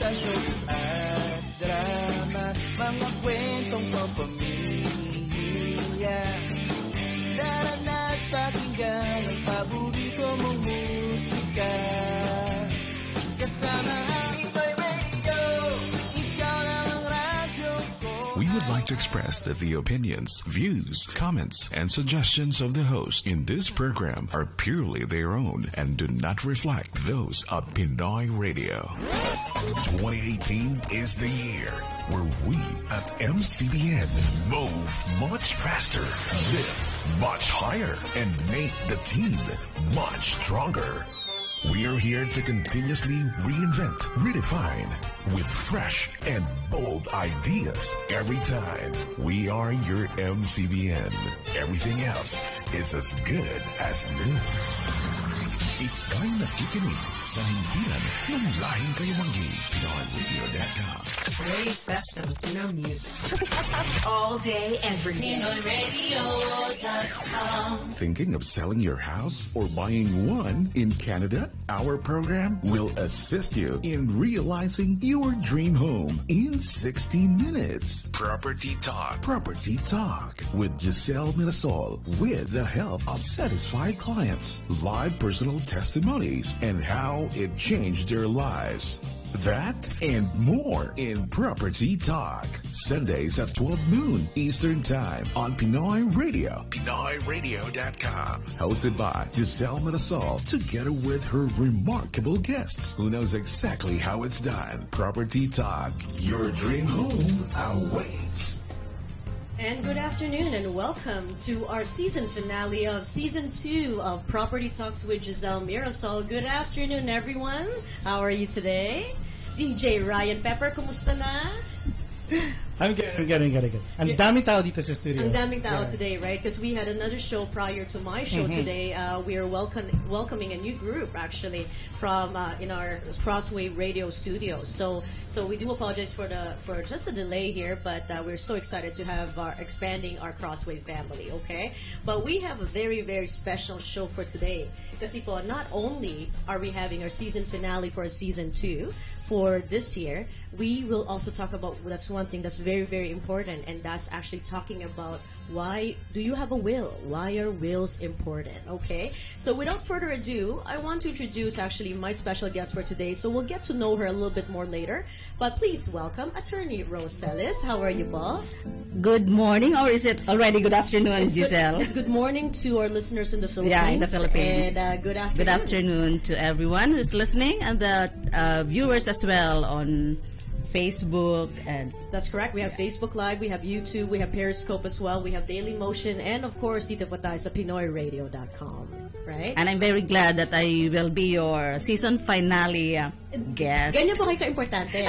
balita, showbiz at drama, mga kwentong pampamilya. Tara na't pakinggan ang paborito mong musika. Kasama ang Pinoy Radio, ikaw lang ang radyo ko. We would like to express that the opinions, views, comments, and suggestions of the host in this program are purely their own and do not reflect those of Pinoy Radio. 2018 is the year where we at MCBN move much faster, live much higher, and make the team much stronger. We are here to continuously reinvent, redefine, with fresh and bold ideas every time. We are your MCBN. Everything else is as good as new. Ika'y nakikinig sa himpilan ng lahing kayamanggi. PinoyRadio.com. Today's best of Pinoy music. All day, every day. PinoyRadio.com. Thinking of selling your house or buying one in Canada? Our program will assist you in realizing your dream home in 60 minutes. Property Talk. Property Talk with Giselle Mirasol with the help of satisfied clients, live personal testimonies, and how it changed their lives. That and more in Property Talk. Sundays at 12 noon Eastern Time on Pinoy Radio. PinoyRadio.com. Hosted by Giselle Mirasol together with her remarkable guests who knows exactly how it's done. Property Talk. Your dream home awaits. And good afternoon and welcome to our season finale of Season 2 of Property Talks with Giselle Mirasol. Good afternoon, everyone. How are you today? DJ Ryan Pepper, kumusta na? I'm good. Ang daming tao dito sa studio. Ang daming tao today, right? Because we had another show prior to my show today. We are welcoming a new group, actually, from in our Crossway Radio studios. So we do apologize for just a delay here, but we're so excited to have expanding our Crossway family, okay? But we have a very, very special show for today. Kasi po, not only are we having our season finale for Season 2 for this year, we will also talk about, that's one thing that's very, very important, and that's actually talking about why do you have a will? Why are wills important? Okay, so without further ado, I want to introduce actually my special guest for today. So we'll get to know her a little bit more later, but please welcome Attorney Rose Celis. How are you, Paul? Good morning, or is it already good afternoon, Giselle? It's good morning to our listeners in the Philippines. Yeah, in the Philippines. And good afternoon. Good afternoon to everyone who's listening and the viewers as well on Facebook. And that's correct. We have Facebook Live, we have YouTube, we have Periscope as well, we have Daily Motion, and of course, dito po tayo sa PinoyRadio.com. Right? And I'm very glad that I will be your season finale guest. Ganyan po kayo ka-importante.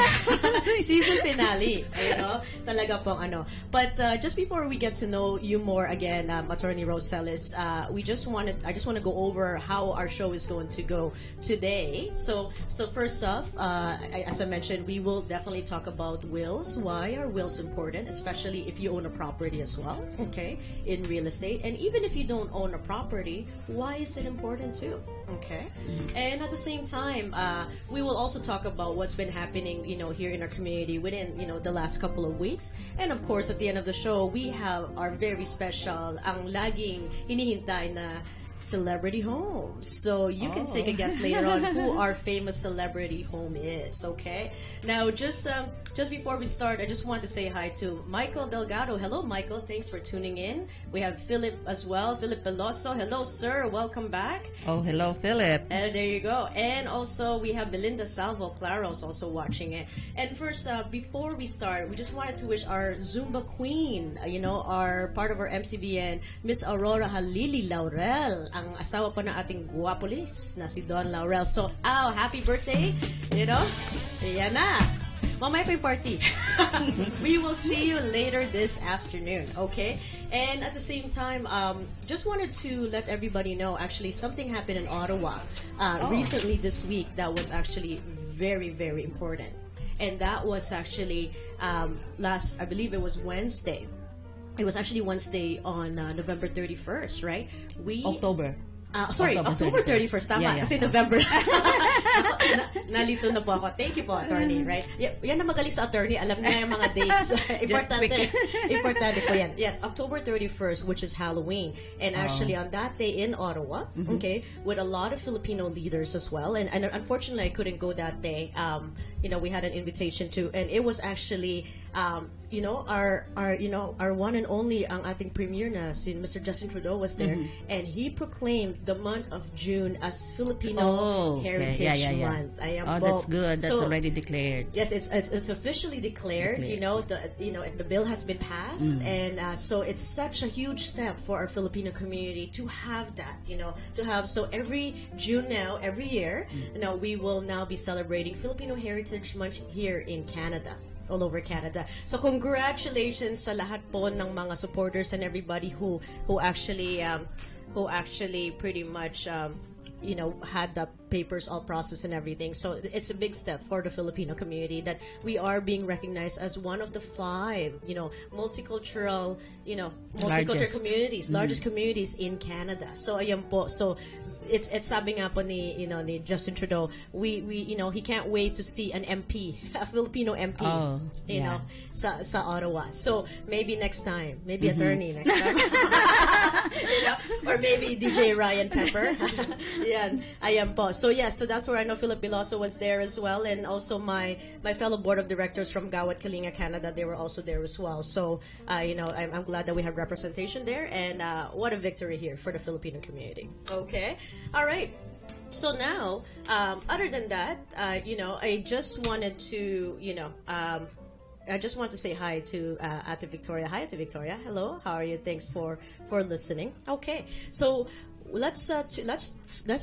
Season finale. You know? Talaga pong ano. But just before we get to know you more again, Attorney Rose Celis, I just want to go over how our show is going to go today. So first off, as I mentioned, we will definitely talk about wills. Why are wills important, especially if you own a property as well, okay, in real estate. And even if you don't own a property, why is it important too? Okay. And at the same time, we will also talk about what's been happening, here in our community within, the last couple of weeks. And of course, at the end of the show, we have our very special, ang laging hinihintay na celebrity homes. So you can take a guess later on who our famous celebrity home is, okay? Now, just before we start, I just want to say hi to Michael Delgado. Hello, Michael. Thanks for tuning in. We have Philip as well. Philip Peloso. Hello, sir. Welcome back. Oh, hello, Philip. And there you go. And also, we have Belinda Salvo Claros also watching it. And first, before we start, we just wanted to wish our Zumba queen, our part of our MCBN, Miss Aurora Halili Laurel, ang asawa pa ng ating guwapolis na si Don Laurel. So, happy birthday! Yan na. Mamaya pa yung party. We will see you later this afternoon, okay? And at the same time, just wanted to let everybody know, actually, something happened in Ottawa recently this week that was actually very, very important. And that was actually I believe it was Wednesday. It was actually Wednesday on November 31st, right? October 31st. Tama, kasi November. Nalito na po ako. Thank you po, attorney, right? Yan na magaling sa attorney. Alam niya yung mga dates. Importante. Importante po yan. Yes, October 31st, which is Halloween. And actually, on that day in Ottawa, okay, with a lot of Filipino leaders as well. And unfortunately, I couldn't go that day. We had an invitation to, and it was actually, our one and only ang ating premier na si Mr. Justin Trudeau was there, and he proclaimed the month of June as Filipino Heritage Month. That's good. That's already declared. Yes, it's officially declared. The bill has been passed, and so it's such a huge step for our Filipino community to have that. So every June now, every year, we will now be celebrating Filipino Heritage Month here in Canada. All over Canada. So congratulations sa lahat po ng mga supporters and everybody who actually pretty much had the papers all processed and everything. So it's a big step for the Filipino community that we are being recognized as one of the 5, multicultural, communities, largest communities in Canada. So ayan po. So it's sabi nga po ni Justin Trudeau, we he can't wait to see an MP, a Filipino MP, sa Ottawa. So maybe next time, maybe attorney next time, or maybe DJ Ryan Pepper. Ayan po. So so that's where I know Philip Biloso was there as well, and also my fellow board of directors from Gawat Kalinga Canada, they were also there as well. So I'm glad that we have representation there, and what a victory here for the Filipino community. Okay. All right. So now, other than that, I just wanted to, I just want to say hi to Ate Victoria. Hi, Ate Victoria. Hello. How are you? Thanks for listening. Okay. So let's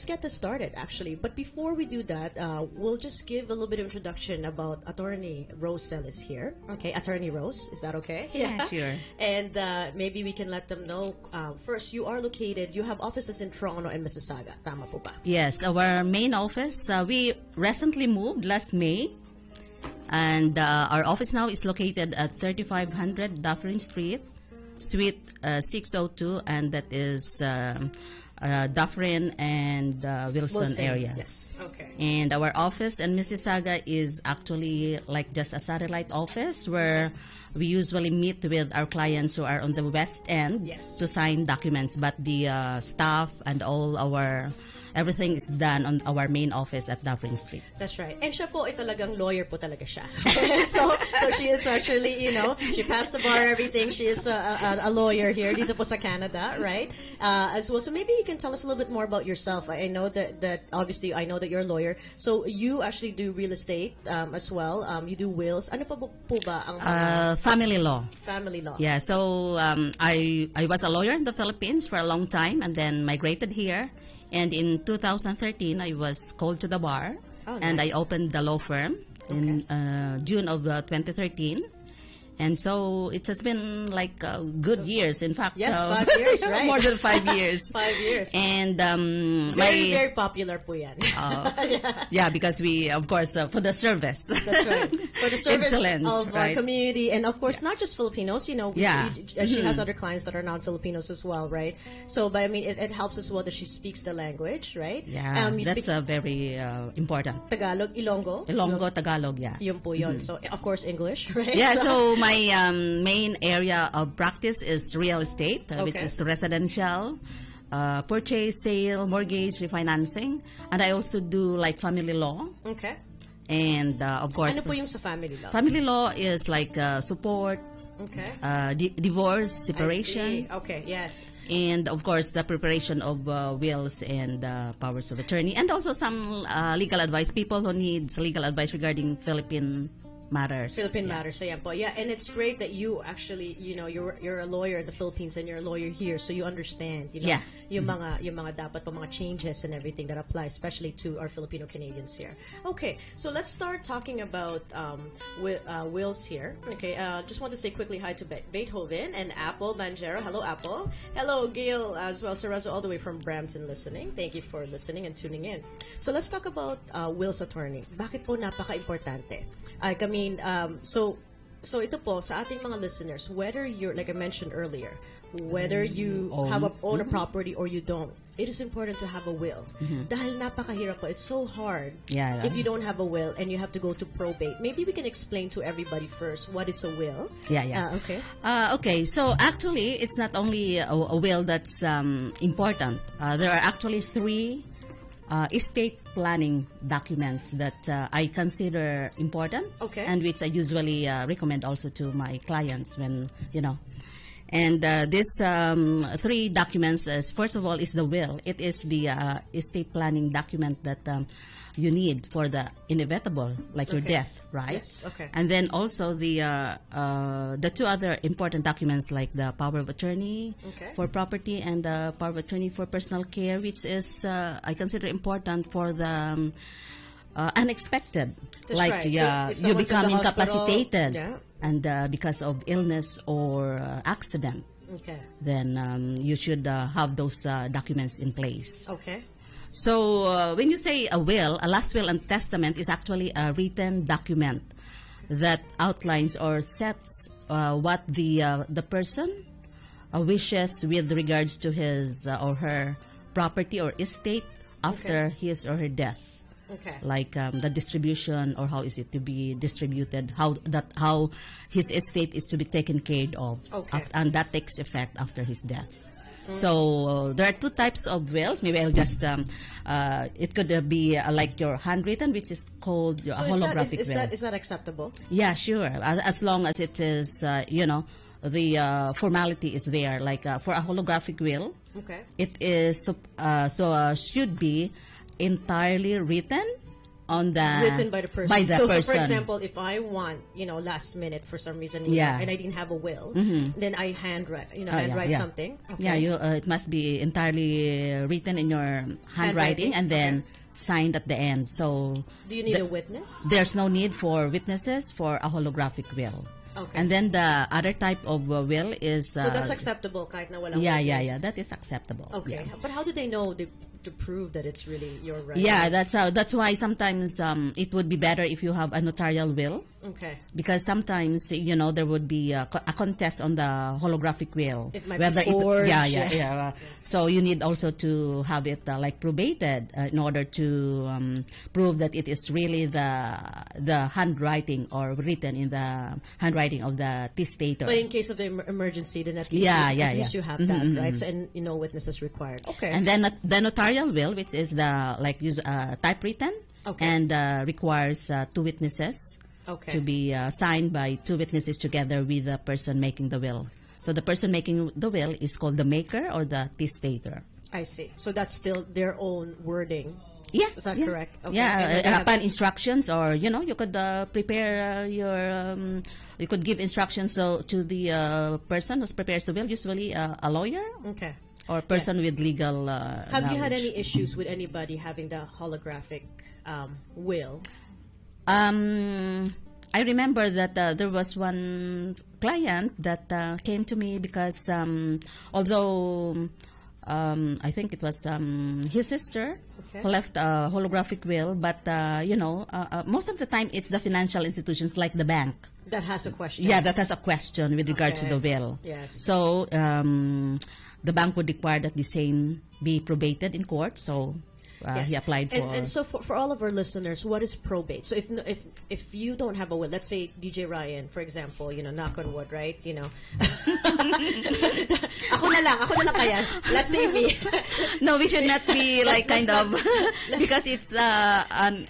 get this started actually. But before we do that, we'll just give a little bit of introduction about Attorney Rose Celis here. Okay, Attorney Rose, is that okay? Yeah, sure. And maybe we can let them know. First, you have offices in Toronto and Mississauga. Tama po ba? Yes, our main office. We recently moved last May, and our office now is located at 3500 Dufferin Street, Suite 602, and that is Dufferin and Wilson area. Yes. Okay. And our office in Mississauga is actually like just a satellite office where we usually meet with our clients who are on the west end to sign documents. But the staff and all our everything is done on our main office at Dufferin Street. That's right. And siya po ay talagang lawyer po talaga siya. so she is actually, she passed the bar, everything. She is a lawyer here dito po sa Canada, right? As well. So maybe you can tell us a little bit more about yourself. I know that obviously I know that you're a lawyer. So you actually do real estate as well. You do wills. Ano pa po ba ang family law? Family law. Yeah. So I was a lawyer in the Philippines for a long time and then migrated here. And in 2013, I was called to the bar, and I opened the law firm in June of 2013. And so it has been like good years. In fact, 5 years, right? More than 5 years. 5 years. And very popular po yan. Yeah, because we, of course, for the service. That's right. For the service excellence, of our community, and of course, not just Filipinos. She has other clients that are non-Filipinos as well, right? So, but I mean, it helps as well that she speaks the language, right? Yeah, that's very important. Tagalog, Ilonggo, Tagalog, yeah. Yun po yun. So, of course, English, right? Yeah, so my main area of practice is real estate, which is residential, purchase, sale, mortgage, refinancing, and I also do like family law. Okay. And of course, ano po yung sa family law? Family law is like support, divorce, separation. I see. Okay, yes. And of course, the preparation of wills and powers of attorney, and also some legal advice. People who need legal advice regarding Philippine matters. Matters. So and it's great that you actually, you're a lawyer in the Philippines and you're a lawyer here, so you understand, yung mga dapat pa mga changes and everything that apply, especially to our Filipino Canadians here. Okay, so let's start talking about wills here. Okay, just want to say quickly hi to Beethoven and Apple Banjero. Hello, Apple. Hello, Gail as well. Sarazo all the way from Brampton listening. Thank you for listening and tuning in. So let's talk about wills attorney. Bakit po napaka-importante? I mean, so ito po sa ating mga listeners, whether you're, like I mentioned earlier, whether you own a property or you don't, it is important to have a will. Dahil napakahirap po. It's so hard Yeah, if you don't have a will and you have to go to probate. Maybe we can explain to everybody first what is a will. Yeah. Okay. Okay, so actually, it's not only a will that's important. There are actually three estate planning documents that I consider important, Okay. and which I usually recommend also to my clients when, And these three documents, first of all, is the will. It is the estate planning document that you need for the inevitable, like your Okay. death, right? Yes, okay. And then also the two other important documents, like the power of attorney Okay. for property and the power of attorney for personal care, which is I consider important for the unexpected, That's like right. So if you someone's in become the hospital, incapacitated, yeah. and because of illness or accident, Okay. then you should have those documents in place. Okay. So when you say a will, a last will and testament is actually a written document that outlines or sets what the person wishes with regards to his or her property or estate after his or her death. Okay. Like the distribution, or how is it to be distributed, how his estate is to be taken care of, Okay. and that takes effect after his death. So there are two types of wills. Maybe I'll just it could be like your handwritten, which is called your So holographic is will. that acceptable? Yeah, sure. As long as it is, the formality is there. Like for a holographic will, Okay. it is should be entirely written on the Written by the person. By the so, person. So for example, if I want, last minute for some reason, Yeah. and I didn't have a will, then I handwrite yeah. something. Okay. Yeah, it must be entirely written in your handwriting and then signed at the end. So Do you need a witness? there's no need for witnesses for a holographic will. Okay. And then the other type of will is So that's acceptable kahit na walang yeah, witness? that is acceptable. Okay. Yeah. But how do they know to prove that it's really your right? Yeah, that's why sometimes it would be better if you have a notarial will, Okay. because sometimes there would be a contest on the holographic will. It might be forged. Yeah. So you need also to have it like probated in order to prove that it is really the handwriting or written in the handwriting of the testator. But in case of the emergency, then at least, Yeah, at least yeah. you have that, right? So, and witnesses required. Okay. And then the notarial will, which is the typewritten, Okay. and requires two witnesses Okay. to be signed by two witnesses together with the person making the will. So the person making the will is called the maker or the testator. I see. So that's still their own wording. Yeah, Is that yeah. correct? Okay. And Yeah, then they have- upon instructions, or you could prepare you could give instructions to the person who prepares the will, usually a lawyer Okay. or person with legal Have you had knowledge. any issues with anybody having the holographic will? I remember that there was one client that came to me because although I think it was his sister Okay. who left a holographic will, but most of the time it's the financial institutions like the bank. That has a question. Yeah, that has a question with regard to Okay. the will. Yes. So the bank would require that the same be probated in court. So Yes. he applied for. And so for all of our listeners, what is probate? So if you don't have a will, let's say DJ Ryan, for example, knock on wood, right? Ako na lang kaya. Let's say me. No, we should not be like Let's kind of because it's an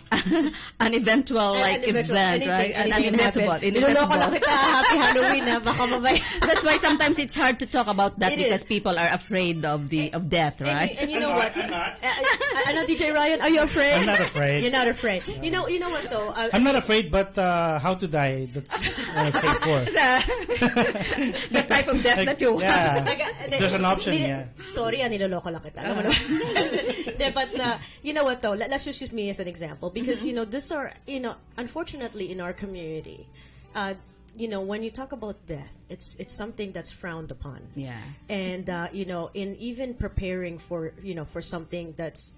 eventual like event, right? An inevitable. Niloloko lang kita. Happy Halloween, ha? Baka mamaya. That's why sometimes it's hard to talk about that It because is. people are afraid of death, right? And you know what? DJ Ryan, are you afraid? I'm not afraid. You're not afraid. You know what though? I'm not afraid, but how to die, that's what I'm afraid for. The type of death that you want. Yeah. There's an option, yeah. Sorry, niloloko lang kita. Alam mo naman. But you know what though? Let's just use me as an example because these are unfortunately in our community, when you talk about death, it's something that's frowned upon. Yeah. And in even preparing for for something that's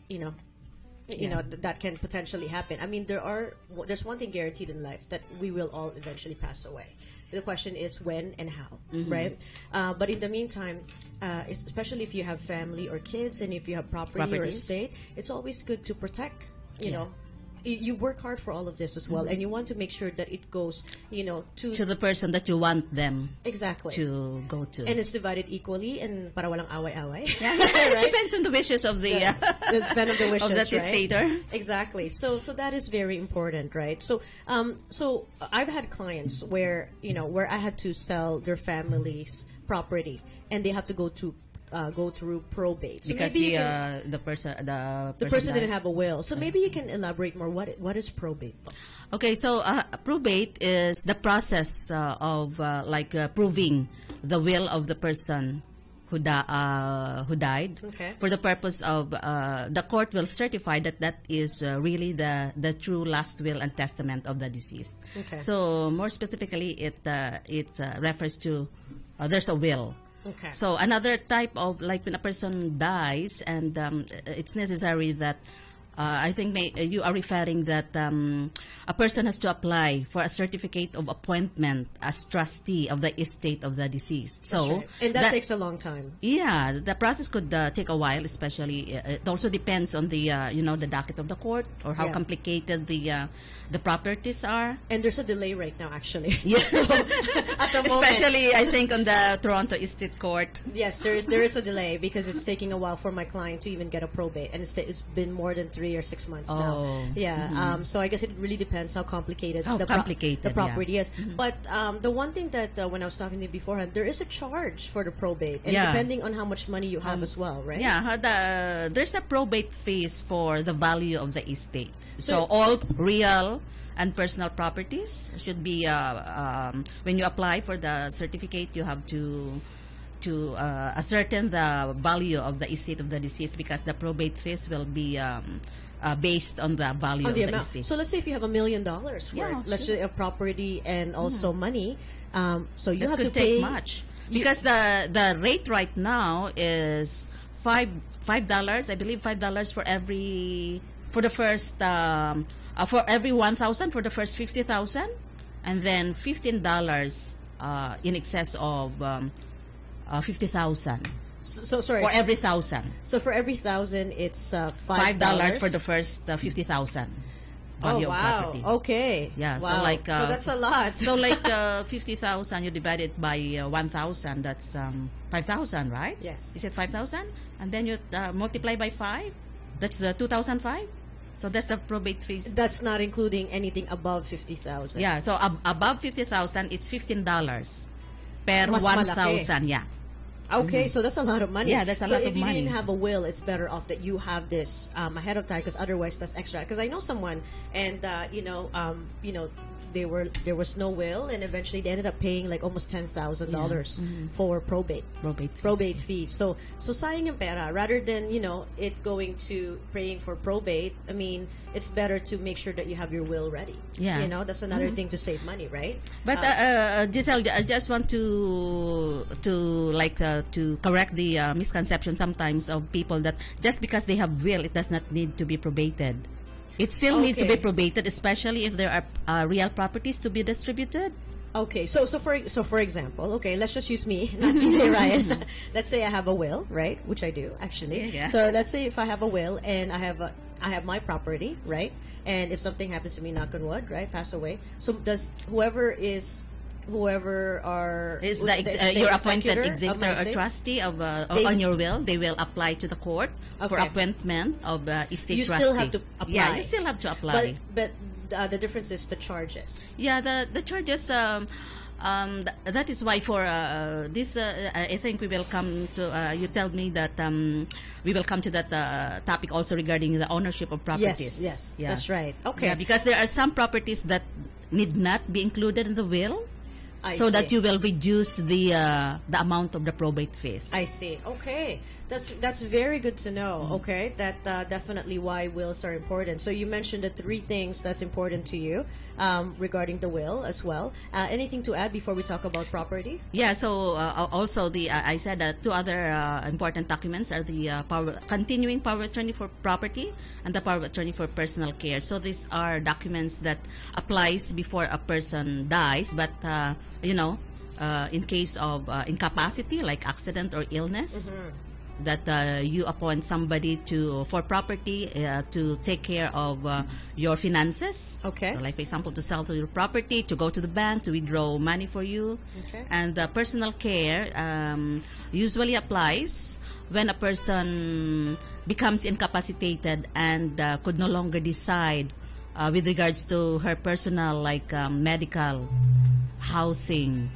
you know, that can potentially happen. I mean, there's one thing guaranteed in life, that we will all eventually pass away. The question is when and how, right? But in the meantime, especially if you have family or kids, and if you have property or estate, it's always good to protect, you know. You work hard for all of this as well, and you want to make sure that it goes, you know, to the person that you want them to go to, and it's divided equally, and para walang away-away. Right? Depends on the wishes of the span of the wishes, of the testator. Right? Exactly. So that is very important, right? So so I've had clients where, you know, where I had to sell their family's property, and they have to go through probate, so because the person didn't have a will. So maybe you can elaborate more. What is probate? Okay, so probate is the process of proving the will of the person who died. Okay. For the purpose of the court will certify that is really the true last will and testament of the deceased. Okay. So more specifically, it refers to there's a will. Okay. So another type of, like, when a person dies, and it's necessary that I think you are referring that a person has to apply for a certificate of appointment as trustee of the estate of the deceased. So right. And that takes a long time. Yeah, the process could take a while. Especially, it also depends on the the docket of the court, or how complicated the properties are. And there's a delay right now, actually. Yes. So, at the moment, especially I think on the Toronto Estate Court. Yes, there is a delay because it's taking a while for my client to even get a probate, and it's been more than 3 or 6 months now. Yeah. So I guess it really depends how complicated the property is. But the one thing that when I was talking to you beforehand, there is a charge for the probate, and depending on how much money you have as well, right? Yeah. There's a probate fees for the value of the estate. So all real and personal properties should be when you apply for the certificate, you have to ascertain the value of the estate of the deceased, because the probate fees will be based on the value of the estate. So let's say if you have $1 million worth, let's say a property and also money, so you have to pay much, because the rate right now is $5. I believe $5 for the first for every 1,000 for the first 50,000, and then $15 in excess of 50,000. So sorry, for every 1,000. So for every 1,000, it's $5 for the first 50,000. Value of property. Okay. Yeah. Wow. So like so that's a lot. So like 50,000, you divide it by 1,000. That's 5,000, right? Yes. Is it 5,000? And then you multiply by 5. That's 2,005. So that's the probate fees. That's not including anything above 50,000. Yeah. So above 50,000, it's $15 per Mas 1,000. Yeah. Okay, so that's a lot of money. Yeah, that's a lot of money. So if you didn't have a will, it's better off that you have this ahead of time, because otherwise that's extra. Because I know someone, and there was no will, and eventually they ended up paying like almost $10,000 for probate fees. So sayang yung pera, rather than it going to praying for probate. I mean, it's better to make sure that you have your will ready. Yeah, that's another thing to save money, right? But Giselle, I just want to correct the misconception sometimes of people that just because they have will, it does not need to be probated. It still needs to be probated, especially if there are real properties to be distributed. Okay, so for example, okay, let's just use me, not DJ Ryan. Let's say I have a will, right? Which I do actually. Yeah. So let's say if I have a will and I have my property, right? And if something happens to me, knock on wood, right, pass away. So does whoever your appointed executor or trustee on your will, they will apply to the court for appointment of estate trustee. You still have to apply. Yeah, you still have to apply. But the difference is the charges. Yeah, the charges. That is why for this, I think we will come to. You tell me that we will come to that topic also regarding the ownership of properties. Yes, that's right. Okay. Yeah, because there are some properties that need not be included in the will. so that see. you will reduce the amount of the probate fees. I see. Okay, that's very good to know. Okay, that definitely why wills are important. So you mentioned the three things that's important to you regarding the will as well. Anything to add before we talk about property? Yeah. So also I said that two other important documents are the continuing power of attorney for property and the power of attorney for personal care. So these are documents that applies before a person dies, but in case of incapacity like accident or illness, that you appoint somebody for property to take care of your finances. Okay. So like for example, to sell your property, to go to the bank, to withdraw money for you. Okay. And personal care usually applies when a person becomes incapacitated and could no longer decide with regards to her personal, like medical, housing,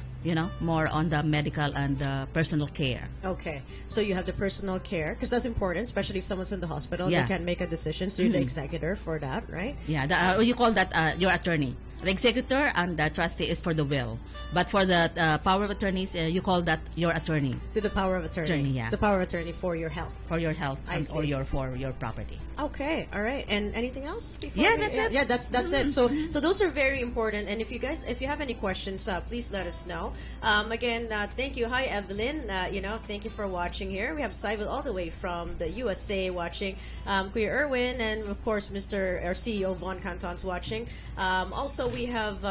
more on the medical and personal care. Okay, so you have the personal care because that's important, especially if someone's in the hospital. Yeah. They can't make a decision, so you're the executor for that, right? Yeah, you call that your attorney. The executor and the trustee is for the will, but for the power of attorneys, you call that your attorney. So the power of attorney. Attorney, yeah. The power of attorney for your health. For your health see. or for your property. Okay, all right. And anything else? Yeah, that's it. Yeah, that's it. So those are very important. And if you have any questions, please let us know. Again, thank you. Hi, Evelyn. Thank you for watching here. We have Sybil all the way from the USA watching. Kuya Erwin and of course our CEO Von Canton's watching. Also, we have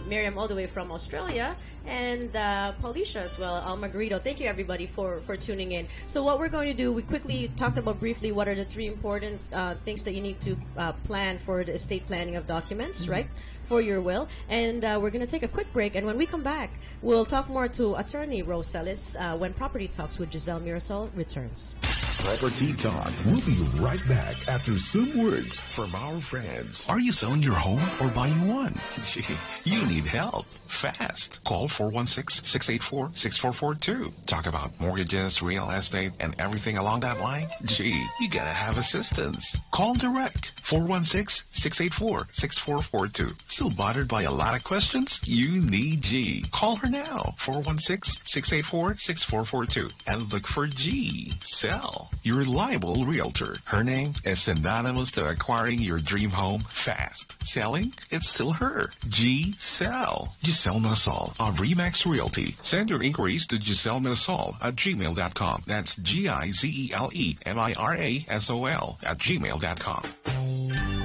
Miriam all the way from Australia and Paulisha as well. Margarito. Thank you everybody for tuning in. So what we're going to do, we quickly talked about briefly what are the three important things that you need to plan for the estate planning of documents, right? For your will. And we're going to take a quick break. And when we come back, we'll talk more to attorney Rose Celis when Property Talks with Giselle Mirasol returns. Property Talk. We'll be right back after some words from our friends. Are you selling your home or buying one? Gee, you need help fast. Call 416-684-6442. Talk about mortgages, real estate, and everything along that line? Gee, you gotta have assistance. Call direct. 416-684-6442. Still bothered by a lot of questions? You need G. Call her now. 416-684-6442. And look for G. Sell. Your reliable realtor. Her name is synonymous to acquiring your dream home fast. Selling? It's still her. G. Sell. Giselle Mirasol of Remax Realty. Send your inquiries to gisellemirasol@gmail.com. That's GIZELEMIRASOL@gmail.com.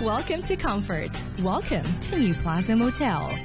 Welcome to comfort. Welcome to New Plaza Motel.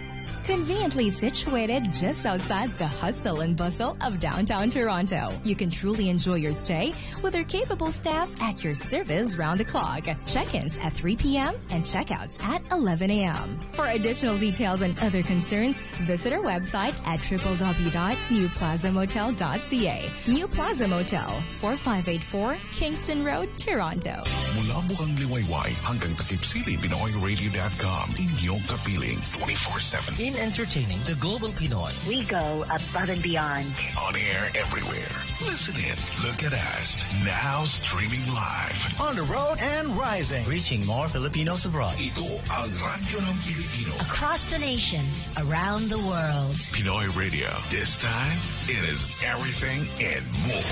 Conveniently situated just outside the hustle and bustle of downtown Toronto, you can truly enjoy your stay with our capable staff at your service round the clock. Check-ins at 3 p.m. and checkouts at 11 a.m. For additional details and other concerns, visit our website at www.newplazamotel.ca. New Plaza Motel, 4584 Kingston Road, Toronto. Mula Bukang Liwayway hanggang Takip City, PinoyRadio.com. Inyong kapiling 24/7. In entertaining the global Pinoy. We go above and beyond. On air everywhere. Listen in. Look at us. Now streaming live. On the road and rising. Reaching more Filipinos abroad. Ito ang Radyo ng Pilipino. Across the nation, around the world. Pinoy Radio. This time, it is everything and more.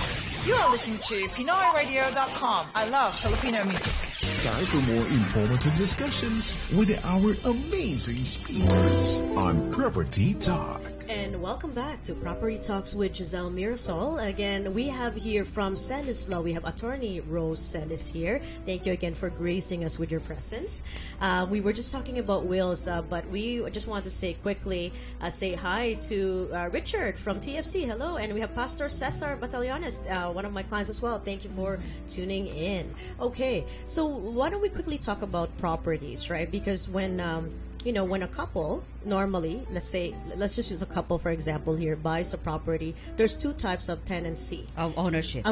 You are listening to PinoyRadio.com. I love Filipino music. Time for more informative discussions with our amazing speakers on Property Talk. And welcome back to Property Talks with Giselle Mirasol. Again, we have here from Celis Law, we have attorney Rose Celis here. Thank you again for gracing us with your presence. We were just talking about wills, but we just want to say quickly, say hi to Richard from TFC. Hello. And we have Pastor Cesar Batallones, one of my clients as well. Thank you for tuning in. Okay, so why don't we quickly talk about properties, right? Because when when a couple normally, let's just use a couple for example here, buys a property, there's two types of tenancy Of ownership.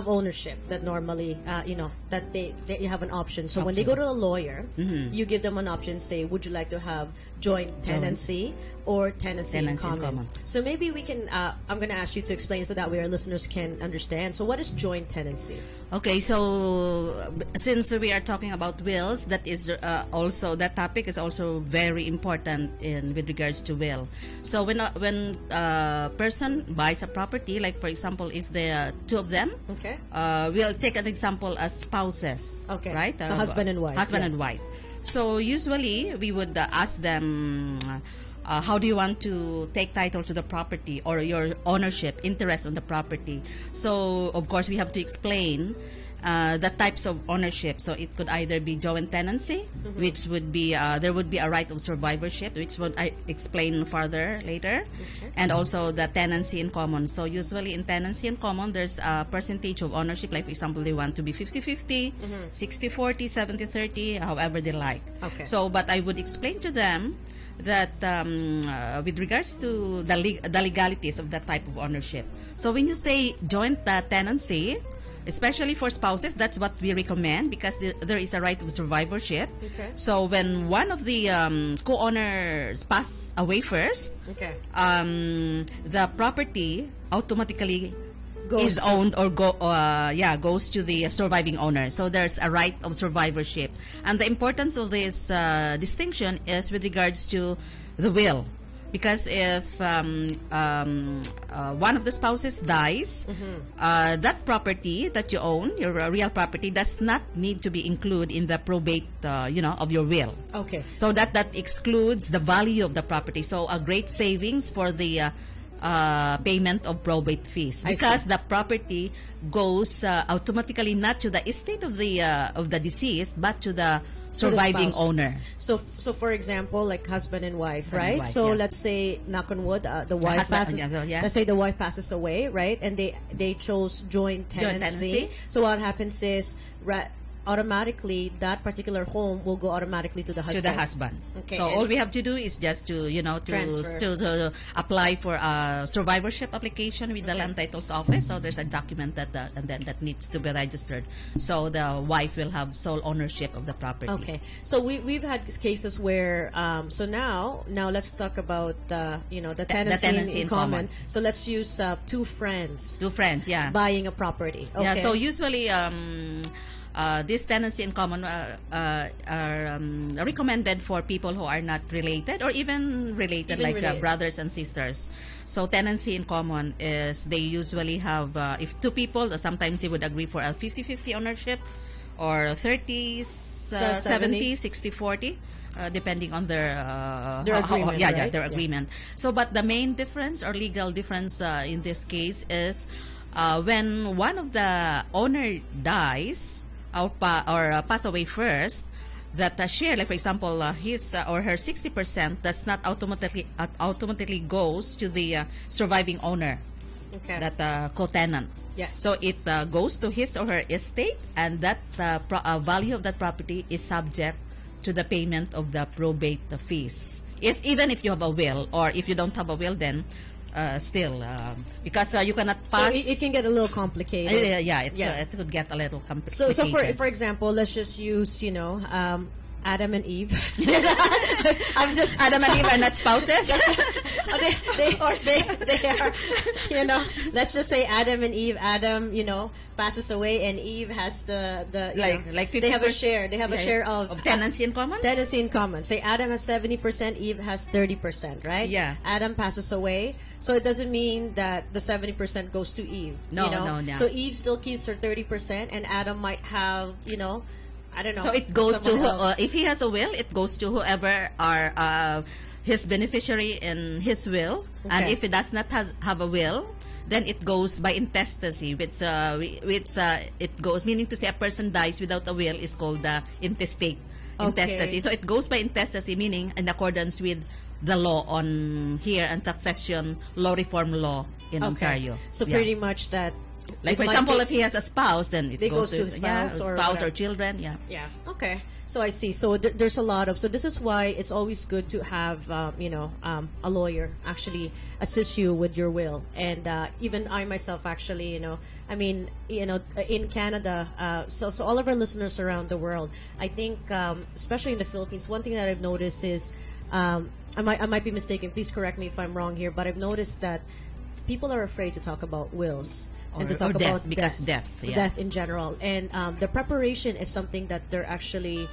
that normally that they have an option. So when they go to a lawyer, you give them an option, say, would you like to have joint tenancy or tenancy in common? So maybe we can I'm going to ask you to explain so that way our listeners can understand. So what is joint tenancy? Okay, so since we are talking about wills, that is also, that topic is also very important with regards to will. So when a person buys a property, like for example, if there are two of them, Okay. We'll take an example as spouses. Okay. Right? So husband and wife. Husband Yeah. and wife. So usually we would ask them, how do you want to take title to the property or your ownership interest on the property? So of course we have to explain the types of ownership. So it could either be joint tenancy, which would be there would be a right of survivorship, which would I explain further later, and also the tenancy in common. So usually in tenancy in common, there's a percentage of ownership. Like for example, they want to be 50-50, 60-40, 70-30, however they like. Okay. So, but I would explain to them that with regards to the legalities of that type of ownership. So when you say joint tenancy, especially for spouses, that's what we recommend because there is a right of survivorship. Okay. So when one of the co-owners pass away first, Okay. The property automatically Goes is to- owned or goes to the surviving owner. So there's a right of survivorship, and the importance of this distinction is with regards to the will. Because if one of the spouses dies, that property that you own, your real property, does not need to be included in the probate, of your will. Okay. So that excludes the value of the property. So a great savings for the payment of probate fees, I because see. the property goes automatically not to the estate of the deceased, but to the surviving spouse. owner. So for example, like husband and wife, Husband and right? wife, so yeah. let's say, knock on wood, the wife husband- passes. yeah. Let's say the wife passes away, right? And they chose joint tenancy. tenancy. So what happens is, automatically that particular home will go automatically to the husband. To the husband. Okay, So and- all we have to do is just to Transfer. to apply for a survivorship application with the land titles office. So there's a document that that needs to be registered. So the wife will have sole ownership of the property. Okay, so we've had cases where so now let's talk about the tenancy in common. So let's use two friends Two friends, yeah. buying a property. Okay. Yeah, so usually this tenancy in common are recommended for people who are not related or even related, like brothers and sisters. So tenancy in common is they usually have, if two people, sometimes they would agree for a 50-50 ownership or 30, 70, 60-40. Depending on their agreement, right? their agreement. So, but the main difference or legal difference in this case is when one of the owner dies or pass away first, that share, like for example, his or her 60% does not automatically goes to the surviving owner, Okay. that co-tenant. Yes. So it goes to his or her estate, and that value of that property is subject to the payment of the probate fees. Even if you have a will, or if you don't have a will, then still, because you cannot pass. So it can get a little complicated. It could get a little complicated. So for example, let's just use Adam and Eve. I'm just Adam and Eve are not spouses. they are, let's just say Adam and Eve. Adam, passes away, and Eve has the like they have a 50%. share. They have a share of tenancy in common. Tenancy in common. Say Adam has 70%, Eve has 30%, right? Yeah. Adam passes away, so it doesn't mean that the 70% goes to Eve. No. So Eve still keeps her 30%, and Adam might have, I don't know. So it goes to someone else. if he has a will, it goes to whoever are his beneficiary in his will, and Okay. if he does not have a will, then it goes by intestacy, which it goes, meaning to say a person dies without a will is called the intestate. Intestacy. So it goes by intestacy, meaning in accordance with the law on here and succession law reform law in Ontario. So Yeah. pretty much that. Like for it might example, be- if he has a spouse, then it goes to his spouse or spouse whatever. or children. Yeah. Yeah. Okay. So I see. So there's a lot of. So this is why it's always good to have, a lawyer actually assist you with your will. And even I myself, actually, in Canada. So all of our listeners around the world, I think, especially in the Philippines, one thing that I've noticed is, I might be mistaken. Please correct me if I'm wrong here, but I've noticed that people are afraid to talk about wills. And to talk or about death, because death, yeah. death in general, and the preparation is something that they're actually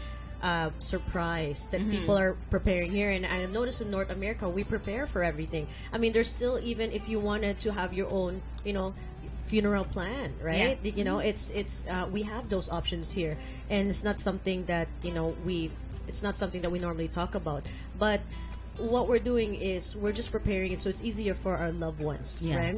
surprised that people are preparing here. And I've noticed in North America, we prepare for everything. I mean, there's still, even if you wanted to have your own, funeral plan, right? It's we have those options here, and it's not something that it's not something that we normally talk about. But what we're doing is we're just preparing it so it's easier for our loved ones, right?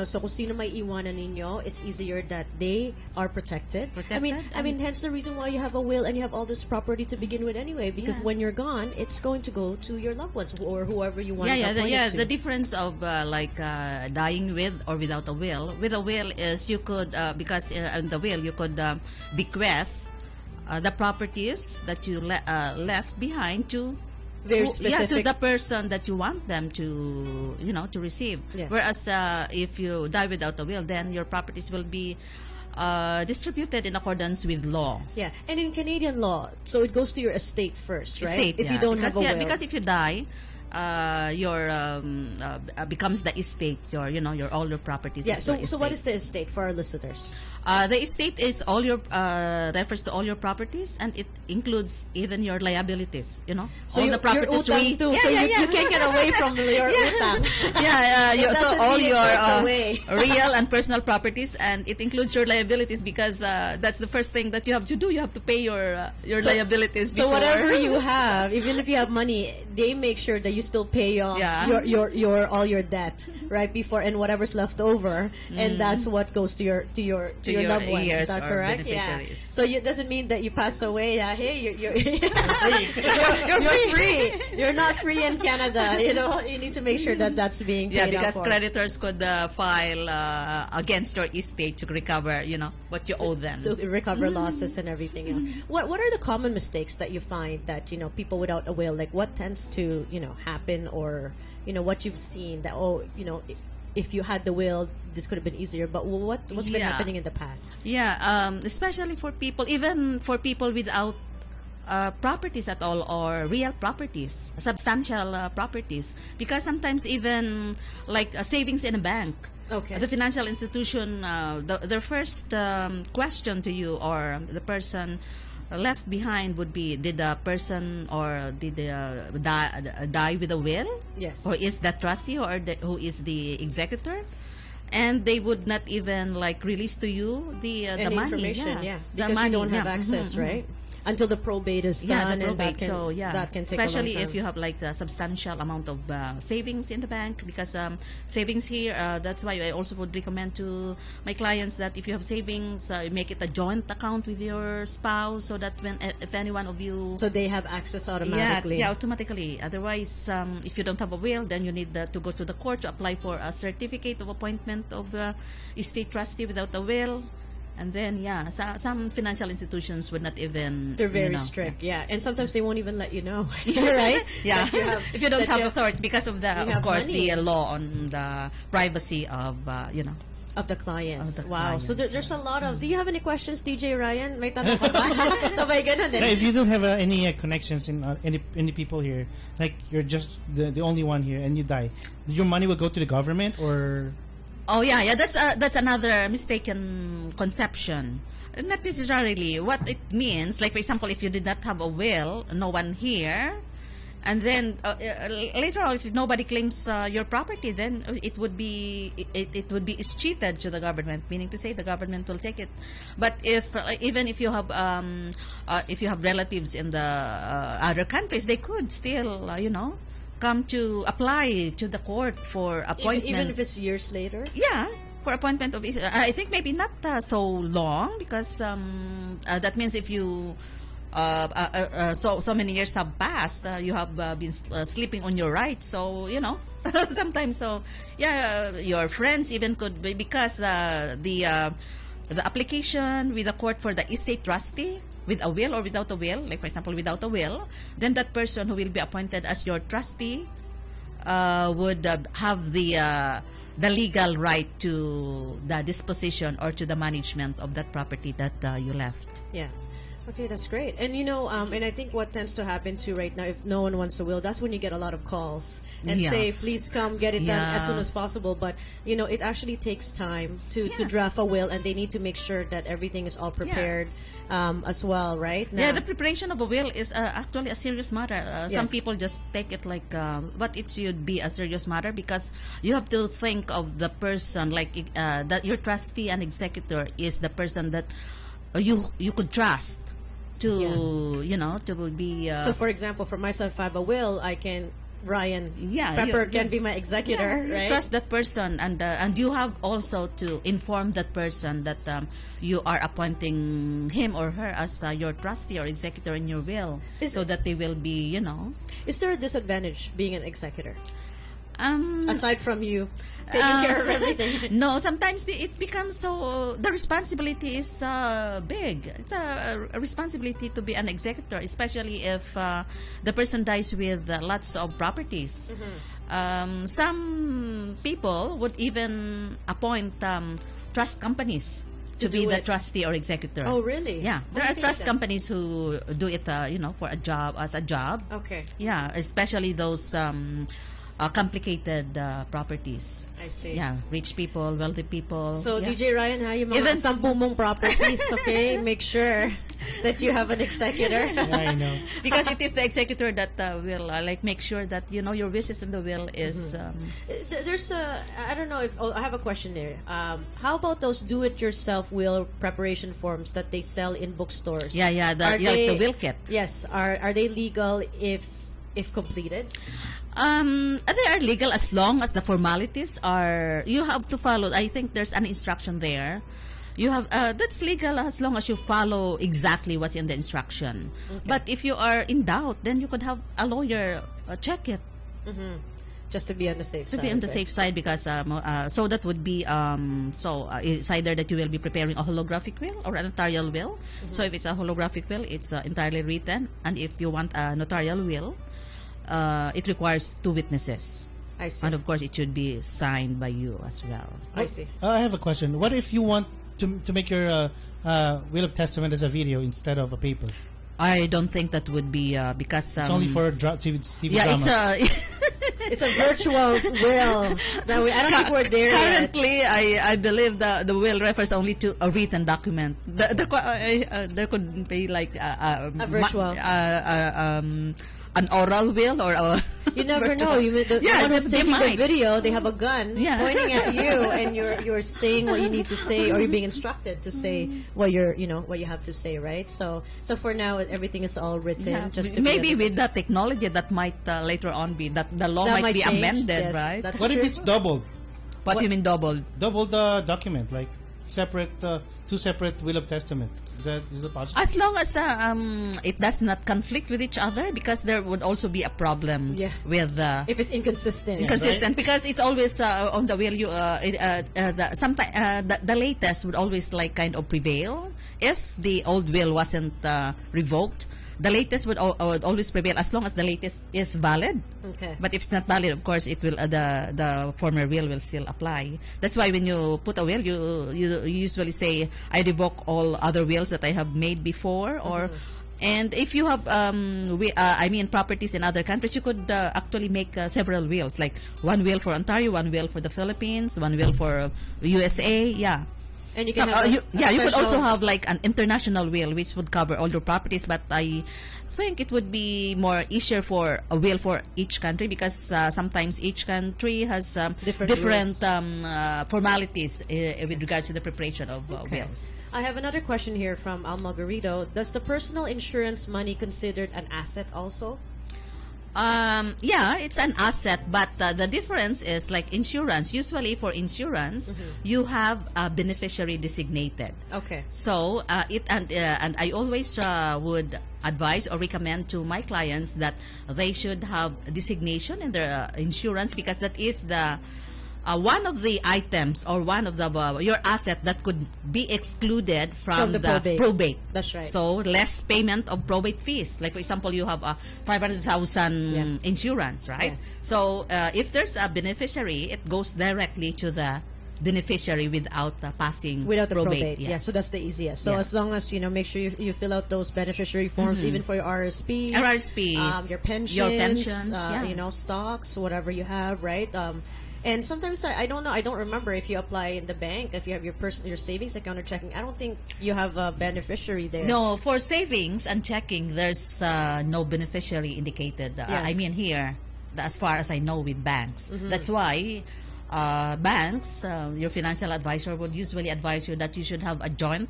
So kung sino may iwanan ninyo, it's easier that they are protected. I mean, hence the reason why you have a will and you have all this property to begin with anyway, because when you're gone, it's going to go to your loved ones or whoever you want to appoint it to. The difference of dying with or without a will. With a will is you could, because in the will you could bequeath the properties that you left behind to very specific, to the person that you want them to to receive. Whereas if you die without a will, then your properties will be distributed in accordance with law. And in Canadian law, so it goes to your estate first, right? Estate, if you don't have a will. Because if you die, your becomes the estate. Your all your properties. So what is the estate for our listeners? The estate is all your refers to all your properties, and it includes even your liabilities. So all the properties. Your utang too. So you can't get away from your utang. So all your real and personal properties, and it includes your liabilities, because that's the first thing that you have to do. You have to pay your liabilities. So whatever you have, even if you have money, they make sure that you still pay off your all your debt right before, and whatever's left over, and that's what goes to your loved ones. Is that correct? So it doesn't mean that you pass away. Hey, you're free. You're not free in Canada. You need to make sure that that's being paid because for. creditors could file against your estate to recover what you owe them, to recover losses and everything else. What are the common mistakes that you find that people without a will, like what tends to happen, or what you've seen that if you had the will, this could have been easier, but what's been happening in the past? Especially for people, even for people without properties at all, or real properties, substantial properties, because sometimes even like savings in a bank, the financial institution, their first question to you or the person left behind would be, did the person or did die with a will? Yes. Or is that trustee, or who is the executor? And they would not even release to you the money. Information, because you don't have access, right? Until the probate is done, the probate. and that can take especially a long time. if you have a substantial amount of savings in the bank, because savings here, that's why I also would recommend to my clients that if you have savings, make it a joint account with your spouse, so that if any one of you, so they have access automatically. Automatically. Otherwise, if you don't have a will, then you need to go to the court to apply for a certificate of appointment of estate trustee without a will. And then, some financial institutions would not even... They're very strict, and sometimes they won't even let you know, right? If you don't have authority, because of of course, the law on the privacy of, of the clients. Wow. Clients, so there's a lot of... Do you have any questions, DJ Ryan? May tanong ka ba? Sabay ganun din. If you don't have any connections in any people here, like you're just the only one here, and you die, your money will go to the government, or... Oh that's another mistaken conception. Not necessarily. What it means, like for example, if you did not have a will, no one here, and then later on, if nobody claims your property, then it would be escheated to the government, meaning to say the government will take it. But if even if you have relatives in the other countries, they could still come to apply to the court for appointment. Even if it's years later? For appointment of... I think maybe not so long, because that means if you... so many years have passed, you have been sleeping on your rights. So, sometimes, your friends even could be... Because the application with the court for the estate trustee, with a will or without a will, like for example without a will, then that person who will be appointed as your trustee would have the legal right to the disposition or to the management of that property that you left. Okay, that's great. And and I think what tends to happen too right now, if no one wants a will, that's when you get a lot of calls and say, please come get it done as soon as possible. But it actually takes time to draft a will, and they need to make sure that everything is all prepared. as well, right? Yeah, Now- the preparation of a will is actually a serious matter. Some Yes. people just take it like, but it should be a serious matter because you have to think of the person, like that your trustee and executor is the person that you could trust to, to be. So, for example, for myself, if I have a will, I can Ryan Yeah, Pepper you- can be my executor, you right? trust that person, and you have also to inform that person that you are appointing him or her as your trustee or executor in your will, so that they will be, Is there a disadvantage being an executor um, aside from you taking care of everything? No, sometimes it becomes so. The responsibility is big. It's a responsibility to be an executor, especially if the person dies with lots of properties. Some people would even appoint trust companies to be do the it. trustee or executor. Oh, really? Yeah, there How are do you trust do that? companies who do it, for a job, as a job. Okay. Yeah, especially those complicated properties. I see. Yeah, rich people, wealthy people. So, yeah. DJ Ryan, ha, yung mga Even- 10 mong properties, okay? Make sure that you have an executor. Yeah, I know. Because it is the executor that will make sure that your wishes in the will is There's a, I don't know if, I have a question there. How about those do-it-yourself will preparation forms that they sell in bookstores? yeah Are like they- the will kit. Yes. Are they legal if completed? They are legal as long as the formalities are. You have to follow. I think there's an instruction there. You have that's legal as long as you follow exactly what's in the instruction. But if you are in doubt, then you could have a lawyer check it Just to be on the safe to side. be on the right? safe side, because so that would be it's either that you will be preparing a holographic will or a notarial will. So if it's a holographic will, it's entirely written, and if you want a notarial will, it requires 2 witnesses. I see. And of course, it should be signed by you as well. I see. I have a question. What if you want to make your will of testament as a video instead of a paper? I don't think that would be because It's only for TV yeah, dramas. It's a virtual will. That I don't think we're there yet. currently I believe the will refers only to a written document. There could be like a virtual. an oral will or a You never know. The Yeah, one who's they taking the might. video, they have a gun Yeah. pointing at you, and you're saying what you need to say, or you're being instructed to say what what you have to say, right? So for now, everything is all written. Yeah, Just to maybe be with the technology that might later on be that the law That might be change. amended, Yes, right? that's What if true. it's doubled? What do you mean double? Double the document, like separate, 2 separate will of testament. Is that possible? As long as it does not conflict with each other, because there would also be a problem Yeah. with if it's inconsistent. inconsistent, because it's always on the will you the latest would always kind of prevail. If the old will wasn't revoked, the latest would always prevail as long as the latest is valid. Okay. But if it's not valid, of course, it will the former will still apply. That's why when you put a will, you usually say, I revoke all other wills that I have made before, or and if you have properties in other countries, you could actually make several wills, like one will for Ontario, one will for the Philippines, one will for USA. Yeah. And you can So, have you could also special- have like an international will, which would cover all your properties. But I think it would be more easier for a will for each country, because sometimes each country has Different formalities with regards to the preparation of wills. I have another question here from Al Margarito. Does the personal insurance money considered an asset also? Yeah, it's an asset, but the difference is like insurance. Usually for insurance, you have a beneficiary designated. Okay. So and I always would advise or recommend to my clients that they should have designation in their insurance, because that is the one of the items or one of the your asset that could be excluded from the the probate. That's right. So less payment of probate fees. Like for example, you have a 500,000 insurance, right? Yes. So if there's a beneficiary, it goes directly to the beneficiary without passing Without the probate. Yeah. So that's the easiest. So Yeah. as long as make sure you fill out those beneficiary forms, even for your RSP, RRSP, your pensions, yeah. stocks, whatever you have, right? And sometimes I don't know. I don't remember if you apply in the bank, if you have your savings account or checking. I don't think you have a beneficiary there. No, for savings and checking, there's no beneficiary indicated. Yes. I mean here, as far as I know with banks. Mm-hmm. That's why banks, your financial advisor would usually advise you that you should have a joint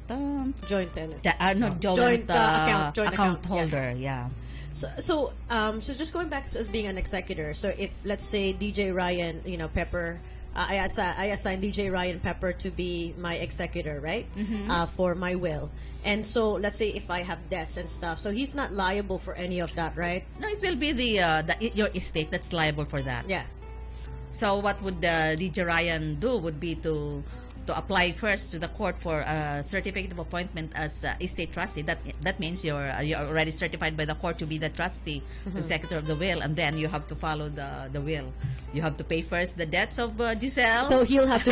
joint tenant. joint account holder. Yes. Yeah. So just going back as being an executor. So if let's say DJ Ryan, Pepper, I assign DJ Ryan Pepper to be my executor, right? For my will. And so let's say if I have debts and stuff, so he's not liable for any of that, right? No, it will be your estate that's liable for that. Yeah. So what would DJ Ryan do would be to apply first to the court for a certificate of appointment as estate trustee. That means you're already certified by the court to be the trustee, executor of the will, and then you have to follow the will. You have to pay first the debts of Giselle. So he'll have to